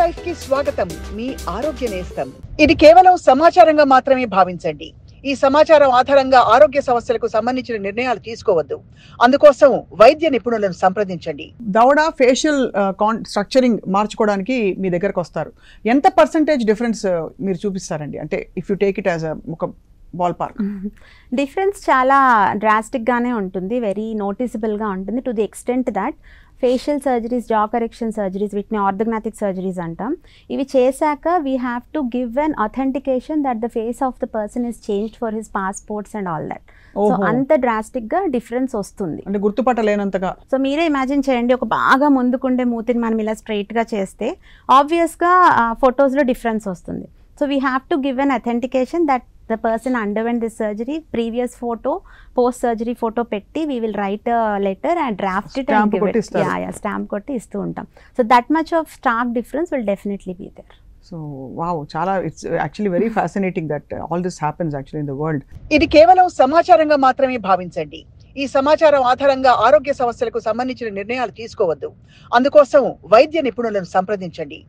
Life కి స్వాగతం. మీ ఆరోగ్య నేస్తం. ఇది కేవలం సమాచారంగా మాత్రమే భావించండి. ఈ సమాచారం ఆధారంగా ఆరోగ్య సమస్యలకు సంబంధించిన నిర్ణయాలు తీసుకోవద్దు. అందుకోసం వైద్య నిపుణులను సంప్రదించండి. దవడ ఫేషియల్ స్ట్రక్చరింగ్ మార్చుకోవడానికి మీ దగ్గరకు వస్తారు. ఎంత పర్సెంటేజ్ డిఫరెన్స్ మీరు చూపిస్తారండి? అంటే if you take it as ఒక బాల్ పార్క్. డిఫరెన్స్ చాలా డ్రాస్టిక్గానే ఉంటుంది, వెరీ నోటీసబుల్గా ఉంటుంది. To the extent that facial surgeries, జా కరెక్షన్ సర్జరీస్, వీటిని ఆర్థోగ్నాటిక్ సర్జరీస్ అంటాం. ఇవి చేశాక we have to give an authentication that the face of the person is changed for his passports and all that. So అంత డ్రాస్టిక్గా difference వస్తుంది, అంటే గుర్తుపట్టలేనంతగా. So మీరే imagine చేయండి, ఒక బాగా ముందుకుండే మూతిని మనం ఇలా స్ట్రైట్గా చేస్తే ఆబ్వియస్గా ఫొటోస్లో డిఫరెన్స్ వస్తుంది. So we have to give an authentication that the person underwent this surgery, previous photo, post surgery photo petti, we will write a letter and draft it and give it. Stamp kotti istu untam. So that much of stark difference will definitely be there. So wow, chala, it's actually very fascinating that all this happens actually in the world. ఇది కేవలం సమాచారంగా మాత్రమే భావించండి. ఈ సమాచారం ఆధారంగా ఆరోగ్య సమస్యలకు సంబంధించిన నిర్ణయాలు తీసుకోవద్దు. అందుకోసం వైద్య నిపుణులను సంప్రదించండి.